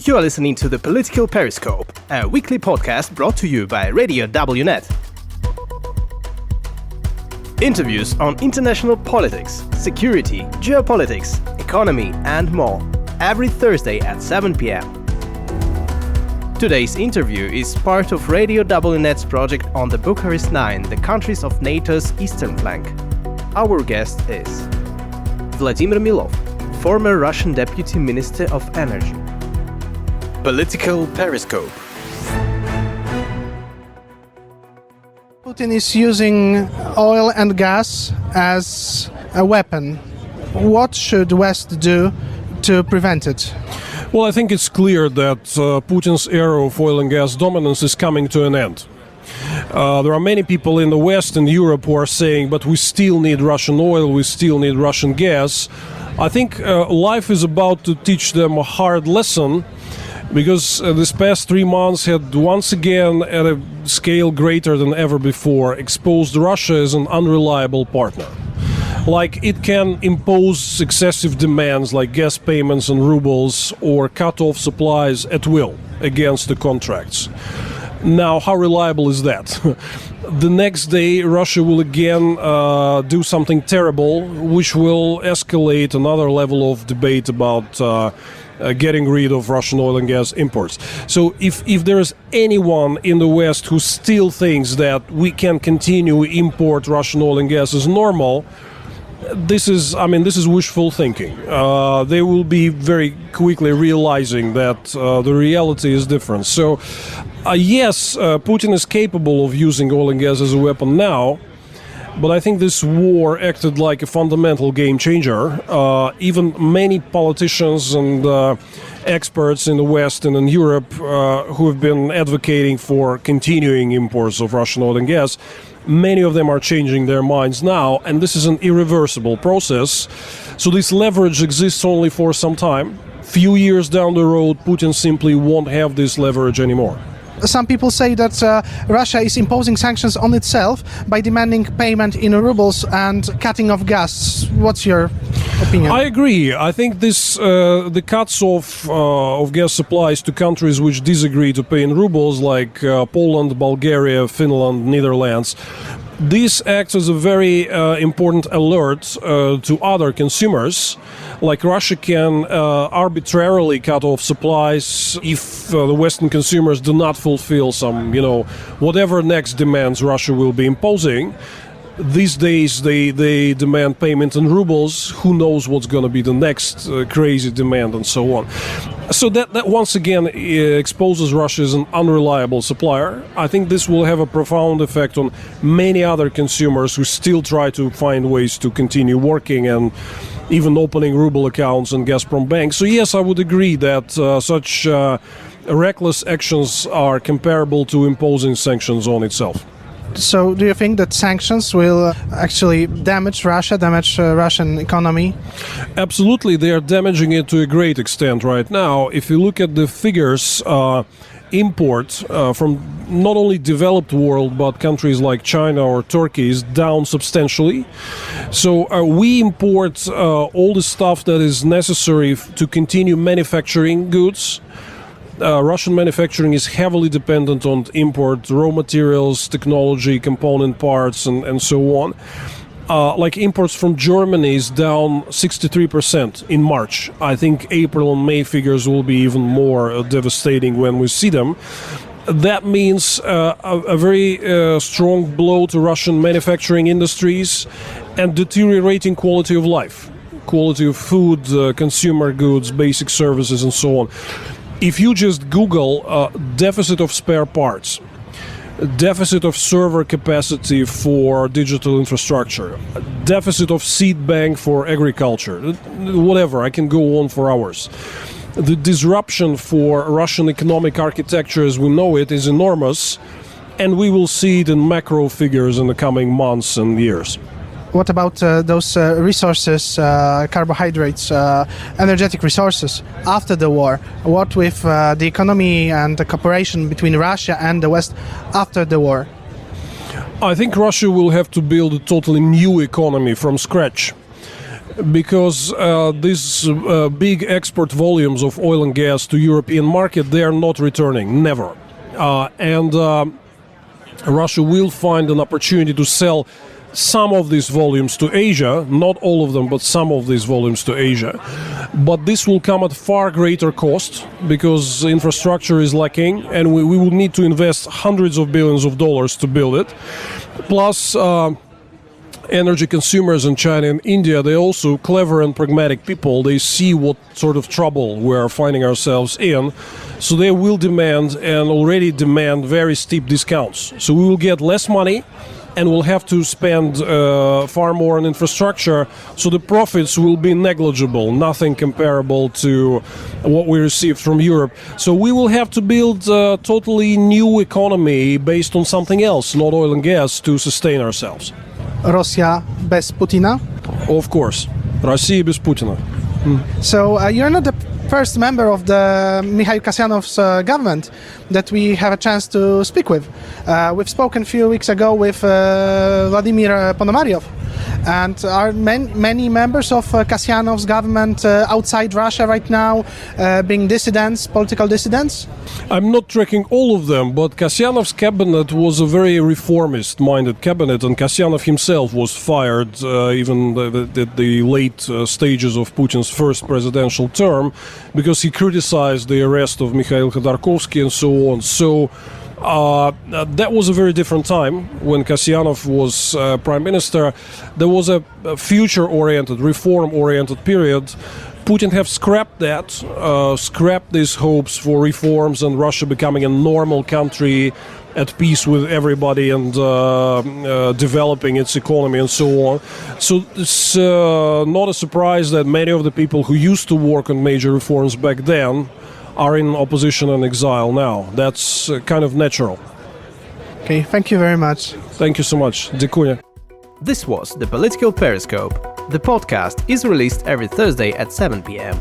You are listening to the Political Periscope, a weekly podcast brought to you by Radio WNET. Interviews on international politics, security, geopolitics, economy and more, every Thursday at 7 p.m. Today's interview is part of Radio WNET's project on the Bucharest 9, the countries of NATO's eastern flank. Our guest is Vladimir Milov, former Russian Deputy Minister of Energy. Political Periscope. Putin is using oil and gas as a weapon. What should West do to prevent it? Well, I think it's clear that Putin's era of oil and gas dominance is coming to an end. There are many people in the West and Europe who are saying, but we still need Russian oil, we still need Russian gas. I think life is about to teach them a hard lesson, because this past 3 months had once again, at a scale greater than ever before, exposed Russia as an unreliable partner. Like, it can impose excessive demands like gas payments in rubles or cut off supplies at will against the contracts. Now, how reliable is that? The next day, Russia will again do something terrible, which will escalate another level of debate about getting rid of Russian oil and gas imports. So if there is anyone in the West who still thinks that we can continue import Russian oil and gas as normal, this is wishful thinking. They will be very quickly realizing that the reality is different. So yes, Putin is capable of using oil and gas as a weapon now, but I think this war acted like a fundamental game changer. Even many politicians and experts in the West and in Europe who have been advocating for continuing imports of Russian oil and gas, many of them are changing their minds now, and this is an irreversible process. So this leverage exists only for some time. Few years down the road, Putin simply won't have this leverage anymore. Some people say that Russia is imposing sanctions on itself by demanding payment in rubles and cutting off gas. What's your opinion? I agree. I think this the cuts off of gas supplies to countries which disagree to pay in rubles, like Poland, Bulgaria, Finland, Netherlands, this acts as a very important alert to other consumers. Like, Russia can arbitrarily cut off supplies if the Western consumers do not fulfill some, whatever next demands Russia will be imposing. These days they demand payment in rubles. Who knows what's going to be the next crazy demand and so on. So that once again exposes Russia as an unreliable supplier. I think this will have a profound effect on many other consumers who still try to find ways to continue working and even opening ruble accounts in Gazprom banks. So yes, I would agree that such reckless actions are comparable to imposing sanctions on itself. So do you think that sanctions will actually damage Russia, damage Russian economy? Absolutely, they are damaging it to a great extent right now. If you look at the figures, import from not only developed world but countries like China or Turkey is down substantially. So we import all the stuff that is necessary to continue manufacturing goods. Russian manufacturing is heavily dependent on import raw materials, technology, component parts, and so on. Like, imports from Germany is down 63% in March. I think April and May figures will be even more devastating when we see them. That means a very strong blow to Russian manufacturing industries and deteriorating quality of life, quality of food, consumer goods, basic services, and so on. If you just Google deficit of spare parts, deficit of server capacity for digital infrastructure, deficit of seed bank for agriculture, whatever, I can go on for hours. The disruption for Russian economic architecture as we know it is enormous, and we will see it in macro figures in the coming months and years. What about those resources, carbohydrates, energetic resources after the war? What with the economy and the cooperation between Russia and the West after the war? I think Russia will have to build a totally new economy from scratch. because these big export volumes of oil and gas to European market, they are not returning, never. And Russia will find an opportunity to sell some of these volumes to Asia, not all of them, but some of these volumes to Asia. But this will come at far greater cost because infrastructure is lacking and we will need to invest hundreds of billions of dollars to build it. Plus, energy consumers in China and India, they're also clever and pragmatic people. They see what sort of trouble we are finding ourselves in. So they will demand and already demand very steep discounts. So we will get less money and we'll have to spend far more on infrastructure, so the profits will be negligible, nothing comparable to what we received from Europe. So we will have to build a totally new economy based on something else, not oil and gas, to sustain ourselves. Rosja bez Putina? Of course. Россия без Путина. So you're not the first member of the Mikhail Kasyanov's government that we have a chance to speak with. We've spoken a few weeks ago with Vladimir Ponomaryov. And are many members of Kasyanov's government outside Russia right now being dissidents, political dissidents? I'm not tracking all of them, but Kasyanov's cabinet was a very reformist-minded cabinet, and Kasyanov himself was fired even at the late stages of Putin's first presidential term because he criticized the arrest of Mikhail Khodorkovsky and so on. So that was a very different time when Kasyanov was prime minister. There was a future-oriented, reform-oriented period. Putin have scrapped that, scrapped these hopes for reforms and Russia becoming a normal country at peace with everybody and developing its economy and so on. So it's not a surprise that many of the people who used to work on major reforms back then are in opposition and exile now. That's kind of natural. Okay, thank you very much. Thank you so much. Dziękuję. This was the Political Periscope. The podcast is released every Thursday at 7 p.m.